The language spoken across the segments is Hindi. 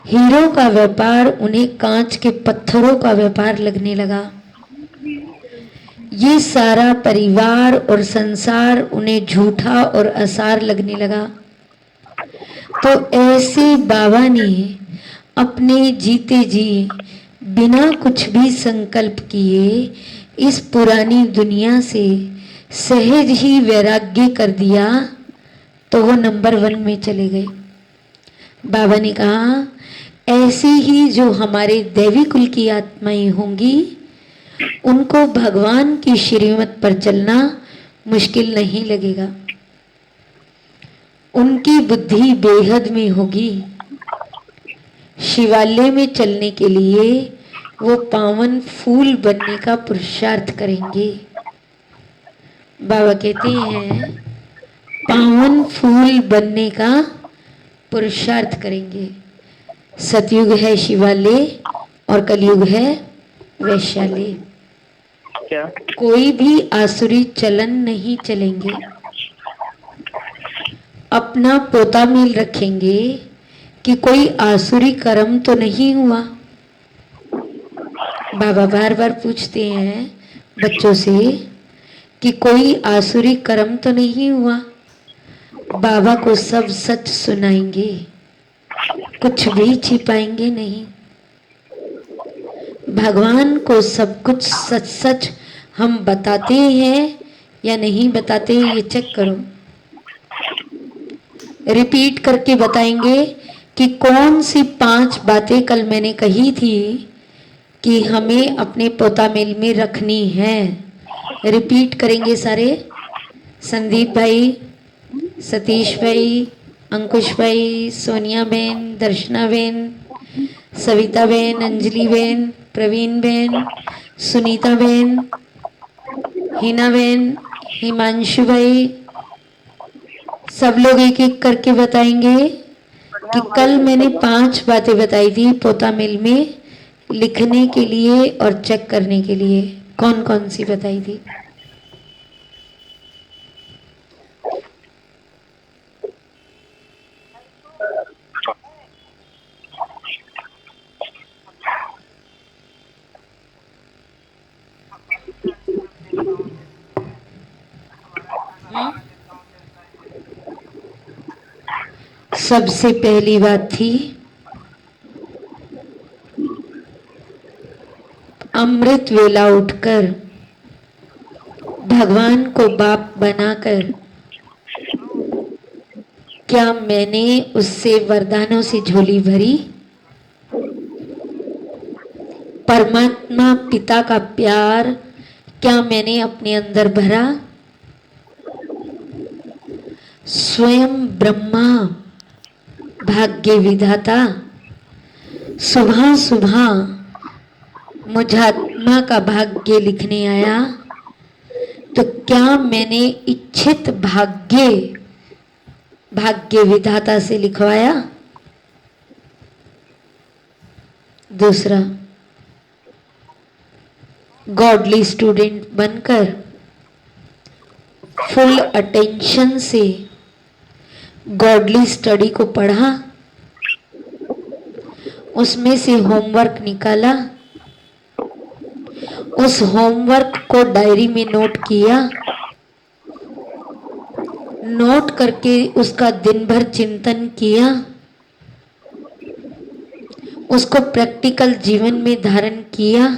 हीरो का व्यापार उन्हें कांच के पत्थरों का व्यापार लगने लगा। ये सारा परिवार और संसार उन्हें झूठा और असार लगने लगा। तो ऐसे बाबा ने अपने जीते जी बिना कुछ भी संकल्प किए इस पुरानी दुनिया से सहज ही वैराग्य कर दिया। तो वो नंबर 1 में चले गए। बाबा ने कहा ऐसी ही जो हमारे दैवी कुल की आत्माएं होंगी उनको भगवान की श्रीमत पर चलना मुश्किल नहीं लगेगा। उनकी बुद्धि बेहद में होगी। शिवालय में चलने के लिए वो पावन फूल बनने का पुरुषार्थ करेंगे। बाबा कहते हैं पावन फूल बनने का पुरुषार्थ करेंगे। सतयुग है शिवालय और कलयुग है वैशाली। क्या कोई भी आसुरी चलन नहीं चलेंगे। अपना पोता मेल रखेंगे कि कोई आसुरी कर्म तो नहीं हुआ। बाबा बार बार पूछते हैं बच्चों से कि कोई आसुरी कर्म तो नहीं हुआ। बाबा को सब सच सुनाएंगे, कुछ भी छिपाएंगे नहीं। भगवान को सब कुछ सच सच हम बताते हैं या नहीं बताते, ये चेक करो। रिपीट करके बताएंगे कि कौन सी 5 बातें कल मैंने कही थी कि हमें अपने पोता मेल में रखनी है। रिपीट करेंगे सारे। संदीप भाई, सतीश भाई, अंकुश भाई, सोनिया बहन, दर्शना बहन, सविता बहन, अंजलि बहन, प्रवीण बहन, सुनीता बहन, हिना बहन, हिमांशु भाई, सब लोग एक एक करके बताएंगे कि कल मैंने 5 बातें बताई थी पोता मिल में लिखने के लिए और चेक करने के लिए। कौन कौन सी बताई थी? सबसे पहली बात थी अमृत वेला उठकर भगवान को बाप बनाकर क्या मैंने उससे वरदानों से झोली भरी? परमात्मा पिता का प्यार क्या मैंने अपने अंदर भरा? स्वयं ब्रह्मा भाग्य विधाता सुबह सुबह मुझात्मा का भाग्य लिखने आया, तो क्या मैंने इच्छित भाग्य विधाता से लिखवाया? दूसरा, गॉडली स्टूडेंट बनकर फुल अटेंशन से गॉडली स्टडी को पढ़ा, उसमें से होमवर्क निकाला, उस होमवर्क को डायरी में नोट किया, नोट करके उसका दिन भर चिंतन किया, उसको प्रैक्टिकल जीवन में धारण किया।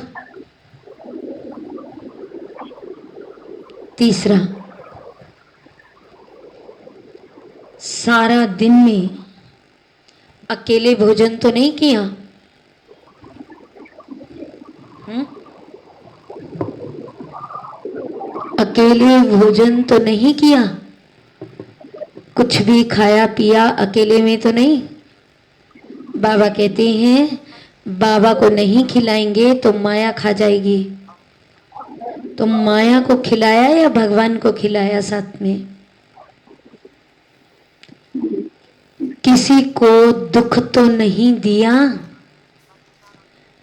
तीसरा, सारा दिन में अकेले भोजन तो नहीं किया? अकेले भोजन तो नहीं किया? कुछ भी खाया पिया अकेले में तो नहीं? बाबा कहते हैं बाबा को नहीं खिलाएंगे तो माया खा जाएगी। तो माया को खिलाया या भगवान को खिलाया साथ में? किसी को दुख तो नहीं दिया।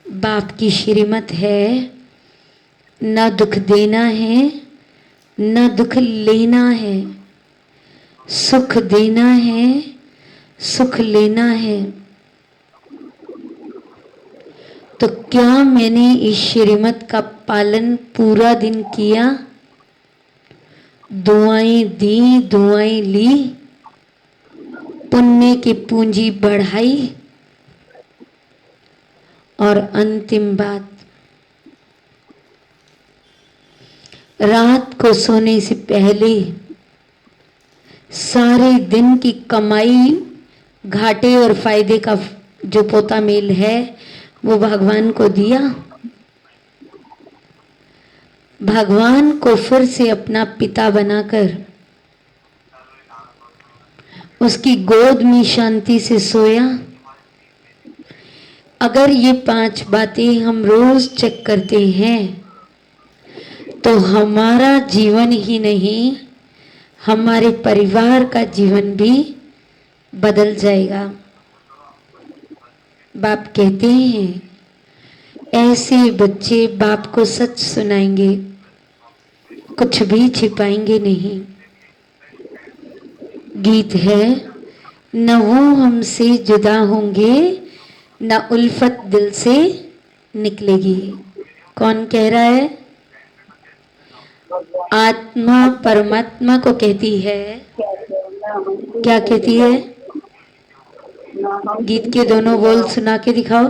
बाप की श्रीमत है न दुख देना है न दुख लेना है, सुख देना है सुख लेना है। तो क्या मैंने इस श्रीमत का पालन पूरा दिन किया? दुआएं दी, दुआएं ली, पुण्य की पूंजी बढ़ाई, और अंतिम बात, रात को सोने से पहले सारे दिन की कमाई, घाटे और फायदे का जो पोता मेल है वो भगवान को दिया। भगवान को फिर से अपना पिता बनाकर उसकी गोद में शांति से सोया। अगर ये 5 बातें हम रोज चेक करते हैं तो हमारा जीवन ही नहीं, हमारे परिवार का जीवन भी बदल जाएगा। बाप कहते हैं ऐसे बच्चे बाप को सच सुनाएंगे, कुछ भी छिपाएंगे नहीं। गीत है, न वो हमसे जुदा होंगे, न उल्फत दिल से निकलेगी। कौन कह रहा है? आत्मा परमात्मा को कहती है। क्या कहती है? गीत के दोनों बोल सुना के दिखाओ।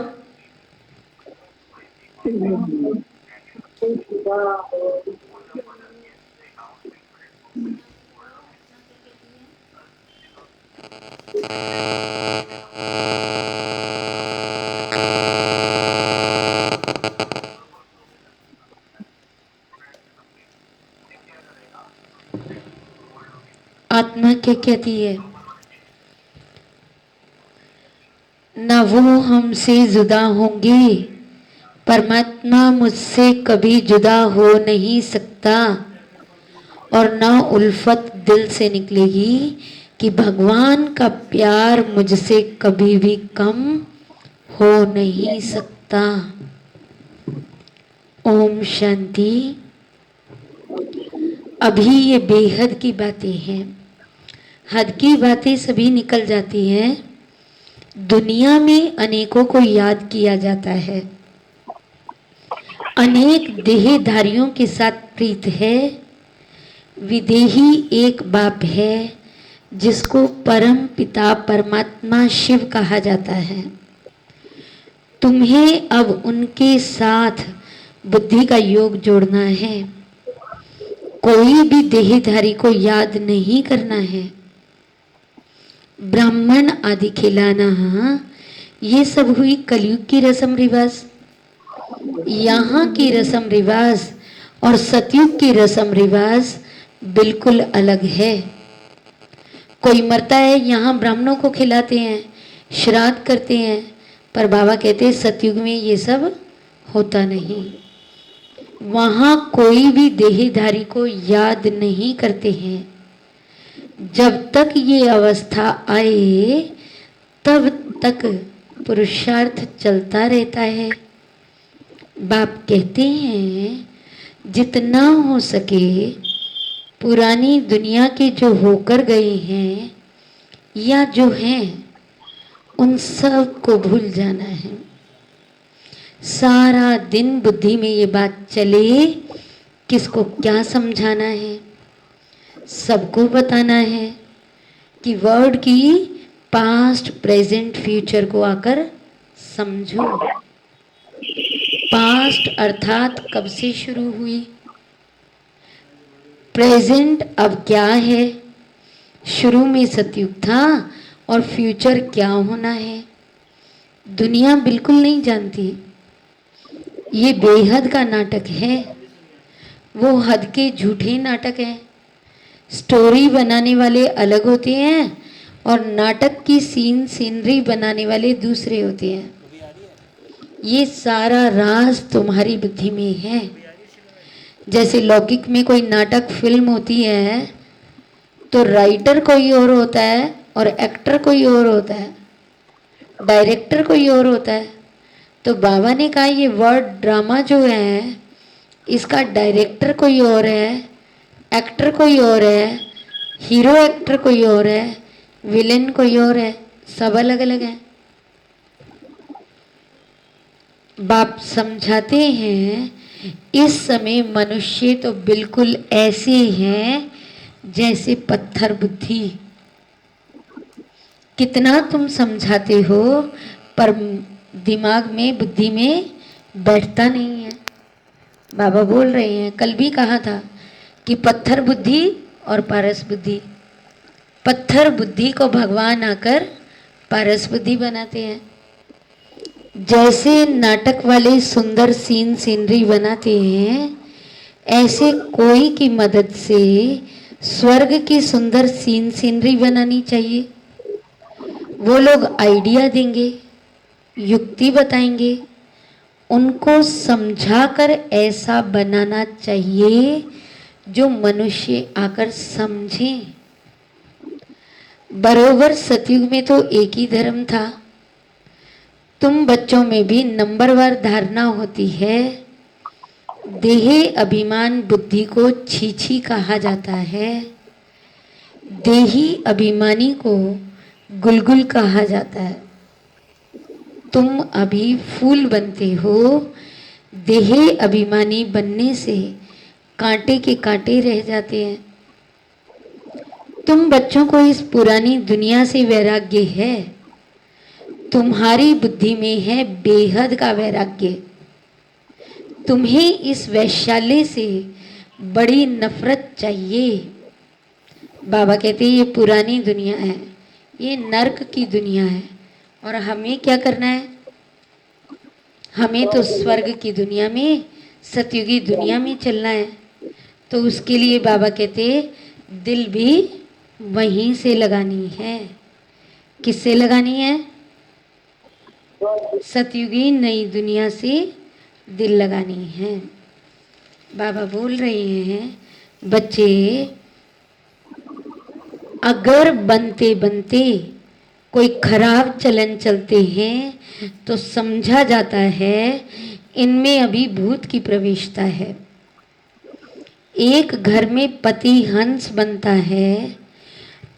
आत्मा क्या कहती है? न वो हमसे जुदा होंगे, परमात्मा मुझसे कभी जुदा हो नहीं सकता, और न उल्फत दिल से निकलेगी कि भगवान का प्यार मुझसे कभी भी कम हो नहीं सकता। ओम शांति। अभी ये बेहद की बातें हैं, हद की बातें सभी निकल जाती हैं। दुनिया में अनेकों को याद किया जाता है, अनेक देहधारियों के साथ प्रीत है। विदेही एक बाप है जिसको परम पिता परमात्मा शिव कहा जाता है। तुम्हें अब उनके साथ बुद्धि का योग जोड़ना है। कोई भी देहधारी को याद नहीं करना है। ब्राह्मण आदि खिलाना, ये सब हुई कलयुग की रस्म रिवाज। यहाँ की रस्म रिवाज और सतयुग की रस्म रिवाज बिल्कुल अलग है। कोई मरता है, यहाँ ब्राह्मणों को खिलाते हैं, श्राद्ध करते हैं, पर बाबा कहते हैं सतयुग में ये सब होता नहीं। वहाँ कोई भी देहधारी को याद नहीं करते हैं। जब तक ये अवस्था आए तब तक पुरुषार्थ चलता रहता है। बाप कहते हैं जितना हो सके पुरानी दुनिया के जो होकर गए हैं या जो हैं उन सब को भूल जाना है। सारा दिन बुद्धि में ये बात चले, किसको क्या समझाना है, सबको बताना है कि वर्ड की पास्ट प्रेजेंट फ्यूचर को आकर समझो। पास्ट अर्थात कब से शुरू हुई, प्रेजेंट अब क्या है, शुरू में सतयुग था और फ्यूचर क्या होना है, दुनिया बिल्कुल नहीं जानती। ये बेहद का नाटक है, वो हद के झूठे नाटक हैं। स्टोरी बनाने वाले अलग होते हैं और नाटक की सीनरी बनाने वाले दूसरे होते हैं। ये सारा राज तुम्हारी बुद्धि में है। जैसे लौकिक में कोई नाटक फिल्म होती है तो राइटर कोई और होता है और एक्टर कोई और होता है, डायरेक्टर कोई और होता है। तो बाबा ने कहा ये वर्ड ड्रामा जो है इसका डायरेक्टर कोई और है, एक्टर कोई और है, हीरो एक्टर कोई और है, विलेन कोई और है, सब अलग अलग है। बाप समझाते हैं, इस समय मनुष्य तो बिल्कुल ऐसे हैं जैसे पत्थर बुद्धि। कितना तुम समझाते हो पर दिमाग में बुद्धि में बैठता नहीं है। बाबा बोल रहे हैं, कल भी कहा था कि पत्थर बुद्धि और पारस बुद्धि। पत्थर बुद्धि को भगवान आकर पारस बुद्धि बनाते हैं। जैसे नाटक वाले सुंदर सीनरी बनाते हैं, ऐसे कोई की मदद से स्वर्ग की सुंदर सीनरी बनानी चाहिए। वो लोग आइडिया देंगे, युक्ति बताएंगे, उनको समझाकर ऐसा बनाना चाहिए जो मनुष्य आकर समझे। बरोबर सतयुग में तो एक ही धर्म था। तुम बच्चों में भी नंबरवार धारणा होती है। देह अभिमान बुद्धि को छीछी कहा जाता है। देही अभिमानी को गुलगुल कहा जाता है। तुम अभी फूल बनते हो। देह अभिमानी बनने से कांटे के कांटे रह जाते हैं। तुम बच्चों को इस पुरानी दुनिया से वैराग्य है। तुम्हारी बुद्धि में है बेहद का वैराग्य। तुम्हें इस वैशाल्य से बड़ी नफरत चाहिए। बाबा कहते हैं ये पुरानी दुनिया है, ये नर्क की दुनिया है, और हमें क्या करना है? हमें तो स्वर्ग की दुनिया में, सतयुगी दुनिया में चलना है। तो उसके लिए बाबा कहते हैं दिल भी वहीं से लगानी है। किससे लगानी है? सतयुगी नई दुनिया से दिल लगानी है। बाबा बोल रहे हैं बच्चे, अगर बनते बनते कोई खराब चलन चलते हैं तो समझा जाता है इनमें अभी भूत की प्रवेशता है। एक घर में पति हंस बनता है,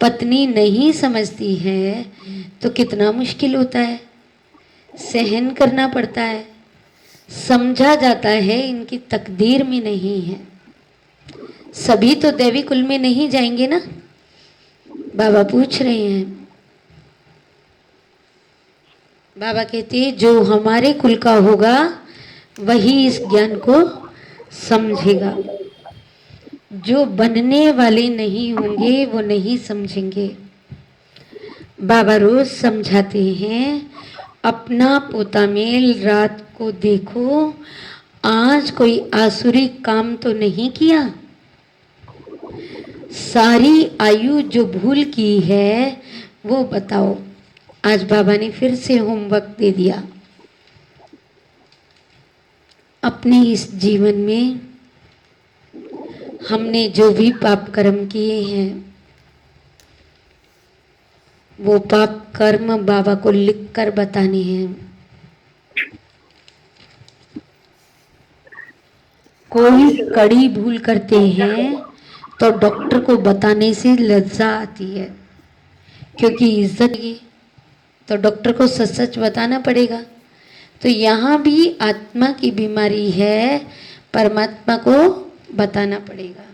पत्नी नहीं समझती है तो कितना मुश्किल होता है, सहन करना पड़ता है। समझा जाता है इनकी तकदीर में नहीं है। सभी तो दैवी कुल में नहीं जाएंगे ना। बाबा पूछ रहे हैं, बाबा कहते हैं जो हमारे कुल का होगा वही इस ज्ञान को समझेगा। जो बनने वाले नहीं होंगे वो नहीं समझेंगे। बाबा रोज समझाते हैं, अपना पोता मेल रात को देखो, आज कोई आसुरी काम तो नहीं किया। सारी आयु जो भूल की है वो बताओ। आज बाबा ने फिर से होमवर्क दे दिया। अपने इस जीवन में हमने जो भी पाप कर्म किए हैं वो पाप कर्म बाबा को लिखकर बताने हैं। कोई कड़ी भूल करते हैं तो डॉक्टर को बताने से लज्जा आती है, क्योंकि इज्जत की तो डॉक्टर को सच सच बताना पड़ेगा। तो यहाँ भी आत्मा की बीमारी है, परमात्मा को बताना पड़ेगा।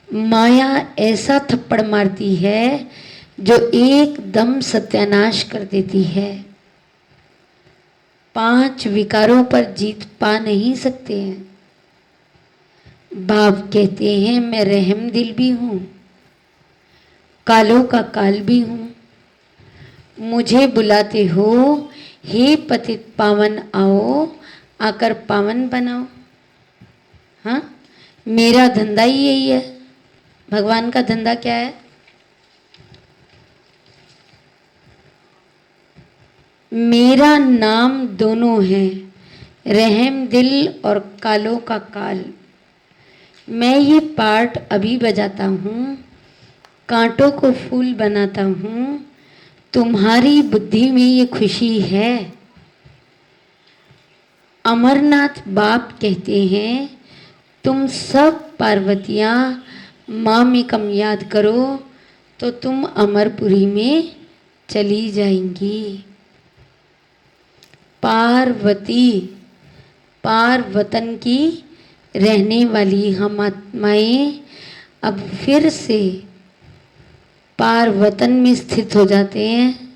माया ऐसा थप्पड़ मारती है जो एकदम सत्यानाश कर देती है। 5 विकारों पर जीत पा नहीं सकते हैं। बाप कहते हैं मैं रहम दिल भी हूँ, कालों का काल भी हूँ। मुझे बुलाते हो, हे पतित पावन आओ, आकर पावन बनाओ। हाँ, मेरा धंधा ही यही है। भगवान का धंधा क्या है? मेरा नाम दोनों है, रहम दिल और कालों का काल। मैं ये पार्ट अभी बजाता हूँ, कांटों को फूल बनाता हूँ। तुम्हारी बुद्धि में ये खुशी है। अमरनाथ बाप कहते हैं तुम सब पार्वतियाँ मामिकम याद करो तो तुम अमरपुरी में चली जाएंगी। पार्वती, पार वतन की रहने वाली हम आत्माएं अब फिर से पार वतन में स्थित हो जाते हैं।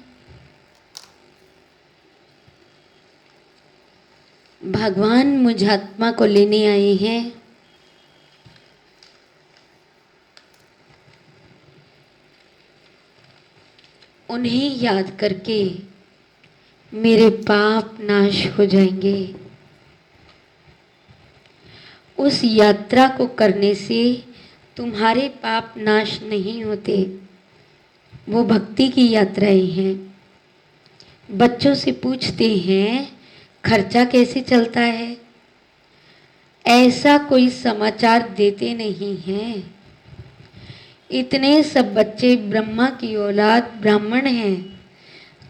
भगवान मुझ आत्मा को लेने आए हैं। उन्हें याद करके मेरे पाप नाश हो जाएंगे। उस यात्रा को करने से तुम्हारे पाप नाश नहीं होते। वो भक्ति की यात्राएं हैं। बच्चों से पूछते हैं खर्चा कैसे चलता है, ऐसा कोई समाचार देते नहीं हैं। इतने सब बच्चे ब्रह्मा की औलाद ब्राह्मण हैं,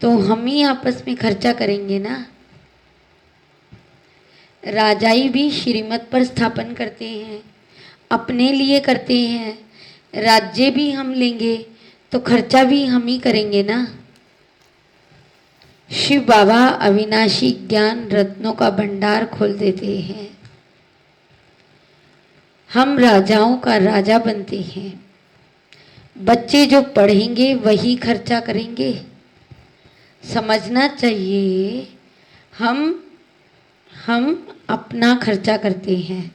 तो हम ही आपस में खर्चा करेंगे ना। राजाई भी श्रीमत पर स्थापन करते हैं, अपने लिए करते हैं। राज्य भी हम लेंगे तो खर्चा भी हम ही करेंगे ना। शिव बाबा अविनाशी ज्ञान रत्नों का भंडार खोल देते हैं। हम राजाओं का राजा बनते हैं। बच्चे जो पढ़ेंगे वही खर्चा करेंगे। समझना चाहिए हम अपना खर्चा करते हैं,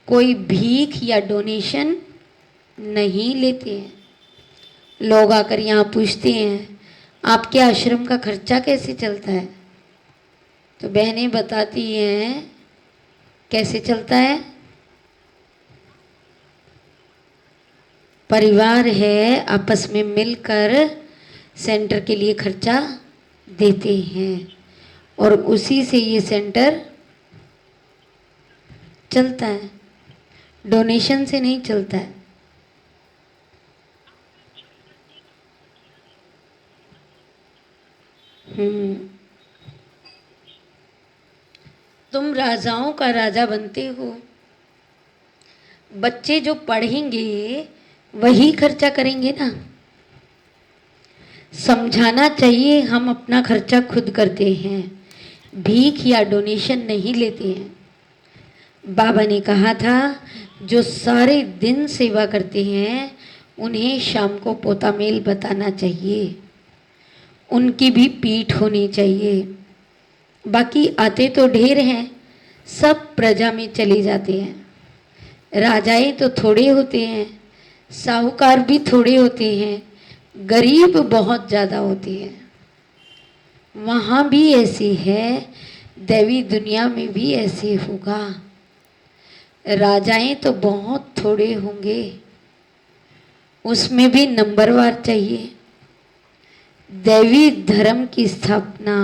कोई भीख या डोनेशन नहीं लेते हैं। लोग आकर यहाँ पूछते हैं आपके आश्रम का खर्चा कैसे चलता है, तो बहनें बताती हैं कैसे चलता है। परिवार है, आपस में मिलकर सेंटर के लिए खर्चा देते हैं और उसी से ये सेंटर चलता है, डोनेशन से नहीं चलता है। तुम राजाओं का राजा बनते हो। बच्चे जो पढ़ेंगे वही खर्चा करेंगे ना। समझाना चाहिए हम अपना खर्चा खुद करते हैं, भीख या डोनेशन नहीं लेते हैं। बाबा ने कहा था जो सारे दिन सेवा करते हैं उन्हें शाम को पोता मेल बताना चाहिए, उनकी भी पीठ होनी चाहिए। बाकी आते तो ढेर हैं, सब प्रजा में चले जाते हैं। राजाएं तो थोड़े होते हैं, साहूकार भी थोड़े होते हैं, गरीब बहुत ज़्यादा होते हैं। वहाँ भी ऐसे है, दैवी दुनिया में भी ऐसे होगा। राजाएं तो बहुत थोड़े होंगे, उसमें भी नंबरवार चाहिए। दैवी धर्म की स्थापना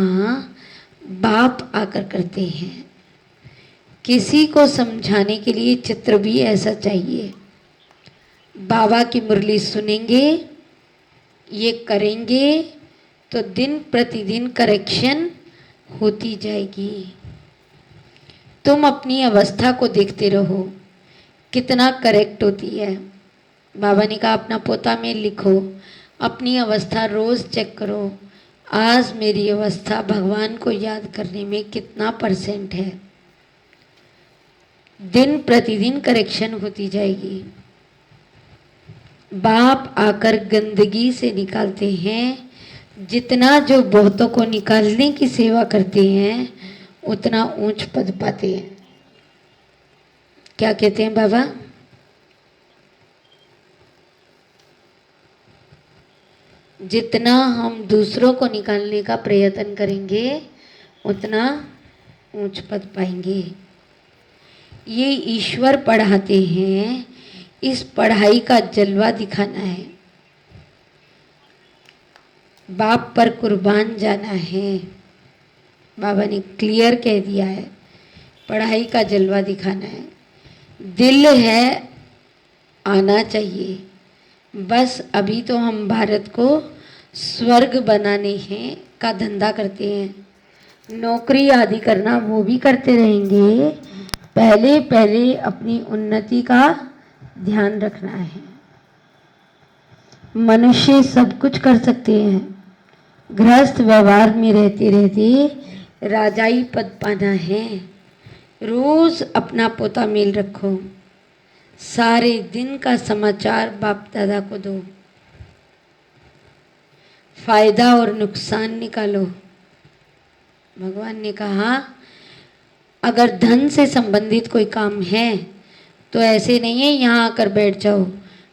बाप आकर करते हैं। किसी को समझाने के लिए चित्र भी ऐसा चाहिए। बाबा की मुरली सुनेंगे, ये करेंगे तो दिन प्रतिदिन करेक्शन होती जाएगी। तुम अपनी अवस्था को देखते रहो कितना करेक्ट होती है। बाबा ने कहा अपना पोता में लिखो, अपनी अवस्था रोज़ चेक करो, आज मेरी अवस्था भगवान को याद करने में कितना % है। दिन प्रतिदिन करेक्शन होती जाएगी। बाप आकर गंदगी से निकालते हैं। जितना जो बहुतों को निकालने की सेवा करते हैं उतना ऊंच पद पाते हैं। क्या कहते हैं बाबा? जितना हम दूसरों को निकालने का प्रयत्न करेंगे उतना ऊंच पद पाएंगे। ये ईश्वर पढ़ाते हैं, इस पढ़ाई का जलवा दिखाना है। बाप पर कुर्बान जाना है। बाबा ने क्लियर कह दिया है, पढ़ाई का जलवा दिखाना है। दिल है, आना चाहिए। बस अभी तो हम भारत को स्वर्ग बनाने हैं का धंधा करते हैं। नौकरी आदि करना वो भी करते रहेंगे, पहले पहले अपनी उन्नति का ध्यान रखना है। मनुष्य सब कुछ कर सकते हैं, गृहस्थ व्यवहार में रहते रहते राजाई पद पाना है, रोज अपना पोता मेल रखो, सारे दिन का समाचार बाप दादा को दो, फायदा और नुकसान निकालो। भगवान ने कहा अगर धन से संबंधित कोई काम है तो ऐसे नहीं है यहाँ आकर बैठ जाओ,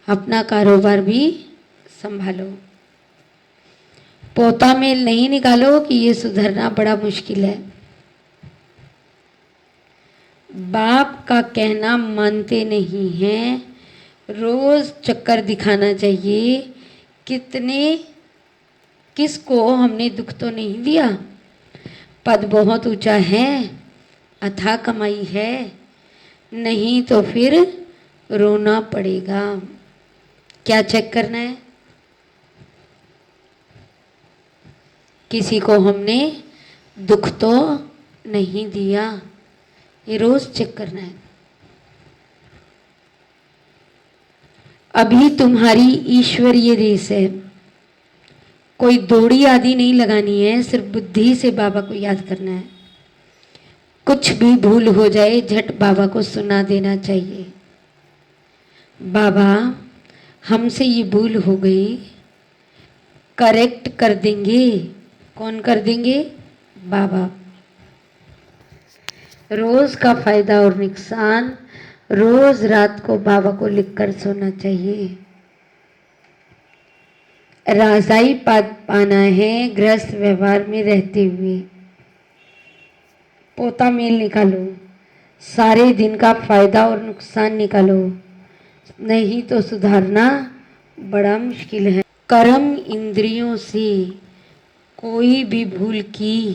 अपना कारोबार भी संभालो। पोता मेल नहीं निकालो कि ये सुधरना बड़ा मुश्किल है। बाप का कहना मानते नहीं हैं, रोज चक्कर दिखाना चाहिए। किसको हमने दुख तो नहीं दिया, पद बहुत ऊंचा है, अथाह कमाई है, नहीं तो फिर रोना पड़ेगा। क्या चेक करना है? किसी को हमने दुख तो नहीं दिया, ये रोज चेक करना है। अभी तुम्हारी ईश्वरीय रेस है, कोई दौड़ी आदि नहीं लगानी है, सिर्फ बुद्धि से बाबा को याद करना है। कुछ भी भूल हो जाए झट बाबा को सुना देना चाहिए, बाबा हमसे ये भूल हो गई, करेक्ट कर देंगे। कौन कर देंगे? बाबा। रोज का फायदा और नुकसान रोज रात को बाबा को लिखकर सोना चाहिए। राजाई पद पाना है, गृहस्थ व्यवहार में रहते हुए पोता मेल निकालो, सारे दिन का फायदा और नुकसान निकालो, नहीं तो सुधारना बड़ा मुश्किल है। कर्म इंद्रियों से कोई भी भूल की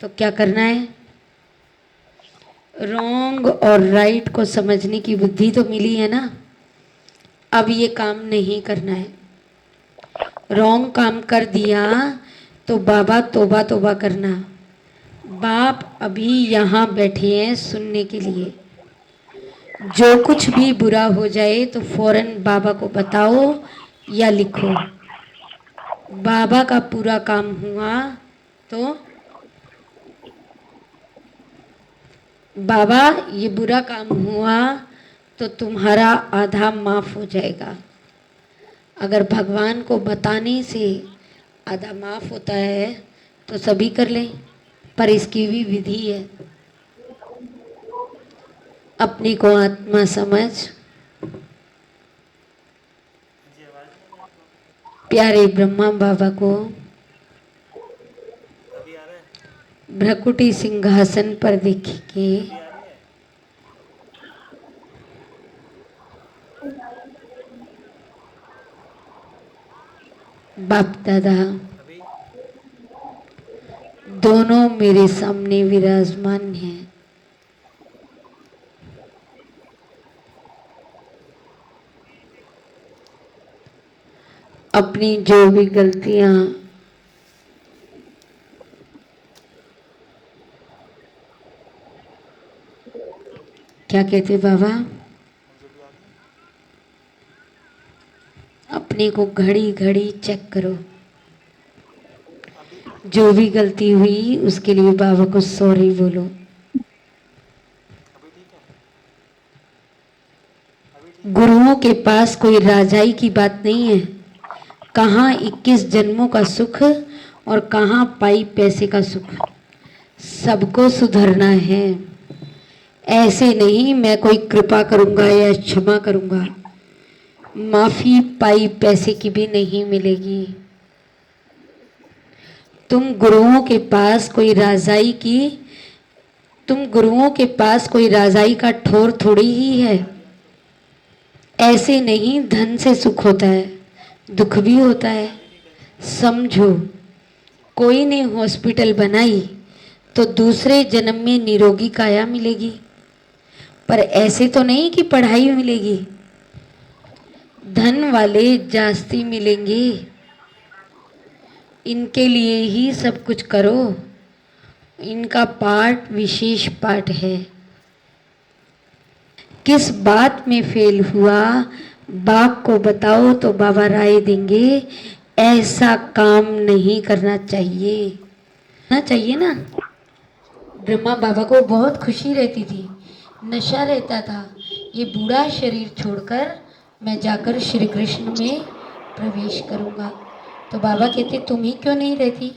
तो क्या करना है? रॉन्ग और राइट को समझने की बुद्धि तो मिली है ना, अब ये काम नहीं करना है। रॉन्ग काम कर दिया तो बाबा तोबा तोबा करना। बाप अभी यहाँ बैठे हैं सुनने के लिए, जो कुछ भी बुरा हो जाए तो फौरन बाबा को बताओ या लिखो। बाबा का पूरा काम हुआ तो बाबा ये बुरा काम हुआ तो तुम्हारा आधा माफ हो जाएगा। अगर भगवान को बताने से आधा माफ होता है तो सभी कर लें, पर इसकी भी विधि है। अपनी को आत्मा समझ, प्यारे ब्रह्मा बाबा को भ्रकुटी सिंहासन पर देखेंगे, बाप दादा दोनों मेरे सामने विराजमान हैं। अपनी जो भी गलतियां क्या कहते बाबा, अपने को घड़ी घड़ी चेक करो। जो भी गलती हुई उसके लिए बाबा को सॉरी बोलो। गुरुओं के पास कोई राजाई की बात नहीं है, कहाँ 21 जन्मों का सुख और कहाँ पाई पैसे का सुख। सबको सुधरना है, ऐसे नहीं मैं कोई कृपा करूंगा या क्षमा करूंगा, माफी पाई पैसे की भी नहीं मिलेगी। तुम गुरुओं के पास कोई राजाई का ठोर थोड़ी ही है। ऐसे नहीं धन से सुख होता है, दुख भी होता है। समझो, कोई ने हॉस्पिटल बनाई तो दूसरे जन्म में निरोगी काया मिलेगी, पर ऐसे तो नहीं कि पढ़ाई मिलेगी। धन वाले जास्ती मिलेंगे, इनके लिए ही सब कुछ करो, इनका पाठ विशेष पाठ है। किस बात में फेल हुआ बाप को बताओ तो बाबा राय देंगे, ऐसा काम नहीं करना चाहिए ना, चाहिए ना। ब्रह्मा बाबा को बहुत खुशी रहती थी, नशा रहता था, ये बूढ़ा शरीर छोड़कर मैं जाकर श्री कृष्ण में प्रवेश करूंगा। तो बाबा कहते तुम ही क्यों नहीं रहती?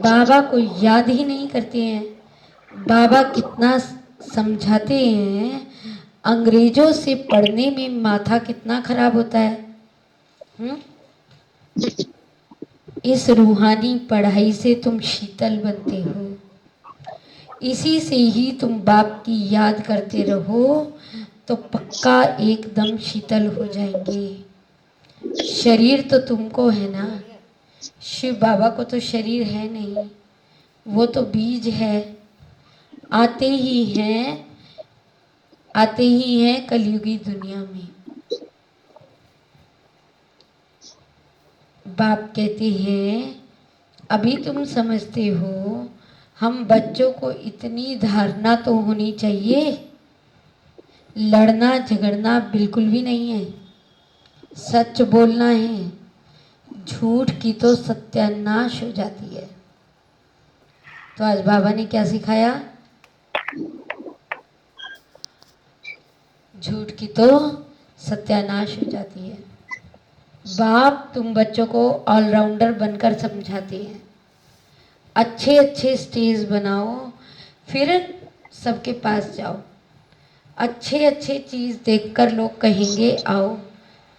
बाबा को याद ही नहीं करते हैं। बाबा कितना समझाते हैं, अंग्रेजों से पढ़ने में माथा कितना खराब होता है। इस रूहानी पढ़ाई से तुम शीतल बनते हो, इसी से ही तुम बाप की याद करते रहो तो पक्का एकदम शीतल हो जाएंगे। शरीर तो तुमको है ना, शिव बाबा को तो शरीर है नहीं, वो तो बीज है, आते ही हैं कलयुगी दुनिया में। बाप कहते हैं अभी तुम समझते हो, हम बच्चों को इतनी धारणा तो होनी चाहिए, लड़ना झगड़ना बिल्कुल भी नहीं है, सच बोलना है, झूठ की तो सत्यानाश हो जाती है। तो आज बाबा ने क्या सिखाया? झूठ की तो सत्यानाश हो जाती है। बाप तुम बच्चों को ऑलराउंडर बनकर समझाते हैं, अच्छे अच्छे स्टेज बनाओ, फिर सबके पास जाओ, अच्छे अच्छे चीज़ देखकर लोग कहेंगे आओ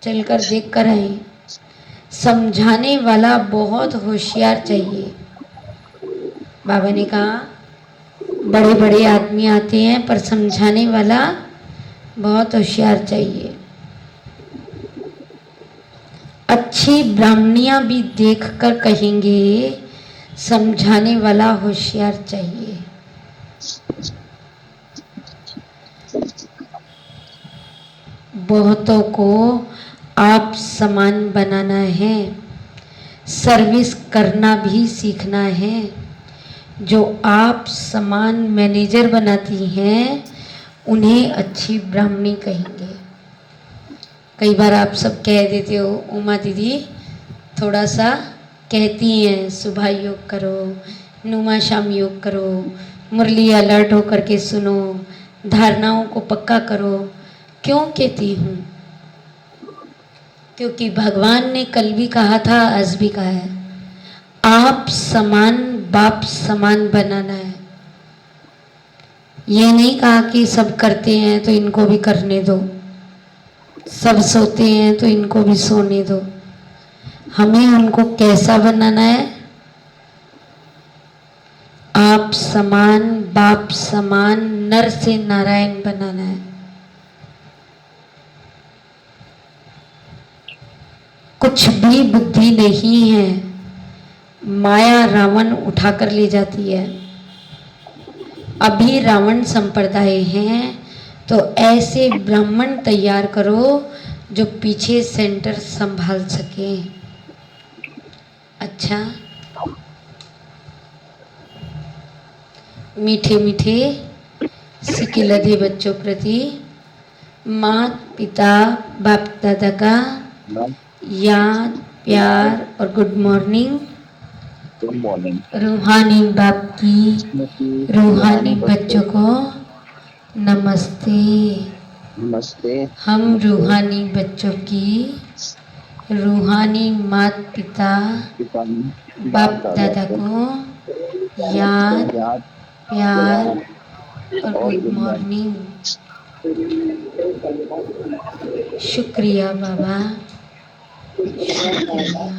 चलकर देख कर आए। समझाने वाला बहुत होशियार चाहिए। बाबा ने कहा बड़े बड़े आदमी आते हैं पर समझाने वाला बहुत होशियार चाहिए। अच्छी ब्राह्मणियां भी देखकर कहेंगे समझाने वाला होशियार चाहिए। बहुतों को आप समान बनाना है, सर्विस करना भी सीखना है। जो आप समान मैनेजर बनाती हैं उन्हें अच्छी ब्राह्मणी कहेंगे। कई बार आप सब कह देते हो उमा दीदी थोड़ा सा कहती हैं सुबह योग करो, नुमा शाम योग करो, मुरली अलर्ट होकर के सुनो, धारणाओं को पक्का करो। क्यों कहती हूँ? क्योंकि भगवान ने कल भी कहा था, आज भी कहा है, आप समान बाप समान बनाना है। ये नहीं कहा कि सब करते हैं तो इनको भी करने दो, सब सोते हैं तो इनको भी सोने दो। हमें उनको कैसा बनाना है? आप समान बाप समान नर से नारायण बनाना है। कुछ भी बुद्धि नहीं है, माया रावण उठाकर ले जाती है। अभी रावण संप्रदाय हैं तो ऐसे ब्राह्मण तैयार करो जो पीछे सेंटर संभाल सके। अच्छा, मीठे मीठे सिक्के लदे बच्चों प्रति माता पिता बाप दादा का याद प्यार और गुड मॉर्निंग। रूहानी बाप की रूहानी बच्चों को नमस्ते। नमस्ते। हम रूहानी बच्चों की रूहानी माता पिता बाप दादा को याद प्यार और गुड मॉर्निंग। शुक्रिया बाबा, शुक्रिया।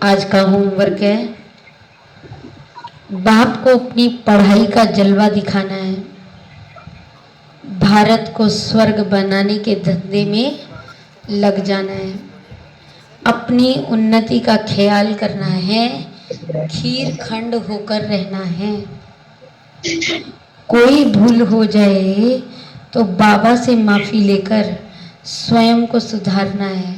आज का होमवर्क है, बाप को अपनी पढ़ाई का जलवा दिखाना है, भारत को स्वर्ग बनाने के धंधे में लग जाना है, अपनी उन्नति का ख्याल करना है, खीर खंड होकर रहना है। कोई भूल हो जाए तो बाबा से माफ़ी लेकर स्वयं को सुधारना है।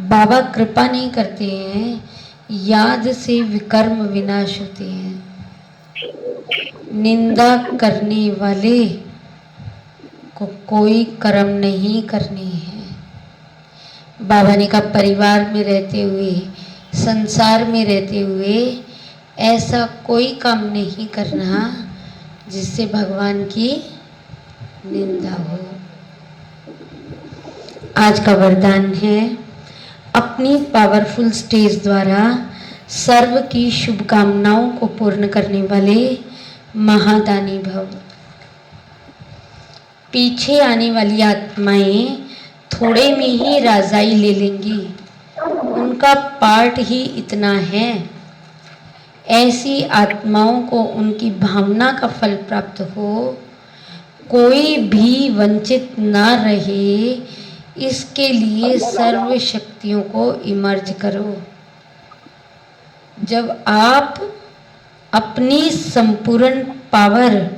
बाबा कृपा नहीं करते हैं, याद से विकर्म विनाश होते हैं। निंदा करने वाले को कोई कर्म नहीं करने हैं। बाबा ने कहा परिवार में रहते हुए संसार में रहते हुए ऐसा कोई काम नहीं करना जिससे भगवान की निंदा हो। आज का वरदान है, अपनी पावरफुल स्टेज द्वारा सर्व की शुभकामनाओं को पूर्ण करने वाले महादानी भव। पीछे आने वाली आत्माएं थोड़े में ही राजाई ले लेंगी, उनका पार्ट ही इतना है। ऐसी आत्माओं को उनकी भावना का फल प्राप्त हो, कोई भी वंचित ना रहे, इसके लिए सर्व शक्तियों को इमर्ज करो। जब आप अपनी संपूर्ण पावर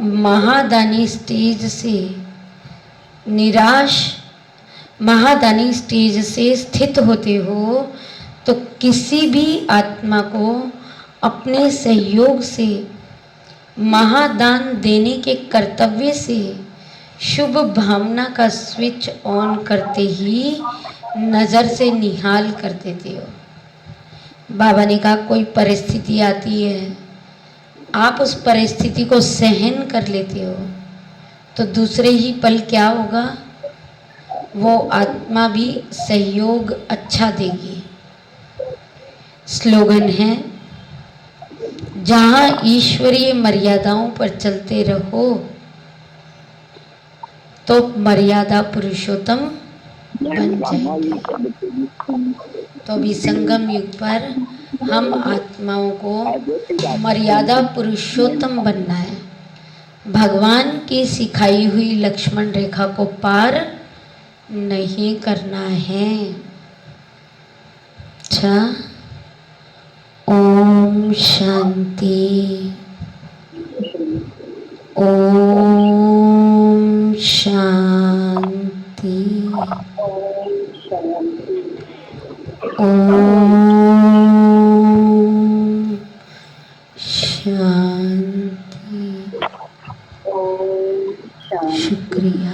महादानी स्टेज से महादानी स्टेज से स्थित होते हो, तो किसी भी आत्मा को अपने सहयोग से महादान देने के कर्तव्य से शुभ भावना का स्विच ऑन करते ही नज़र से निहाल कर देते हो। बाबा ने कहा, कोई परिस्थिति आती है, आप उस परिस्थिति को सहन कर लेते हो, तो दूसरे ही पल क्या होगा, वो आत्मा भी सहयोग अच्छा देगी। स्लोगन है, जहाँ ईश्वरीय मर्यादाओं पर चलते रहो तो मर्यादा पुरुषोत्तम बन जाएंगे। तो अभी संगम युग पर हम आत्माओं को मर्यादा पुरुषोत्तम बनना है। भगवान की सिखाई हुई लक्ष्मण रेखा को पार नहीं करना है। अच्छा, ओम शांति, ओम शांति, ओम शांति। शुक्रिया।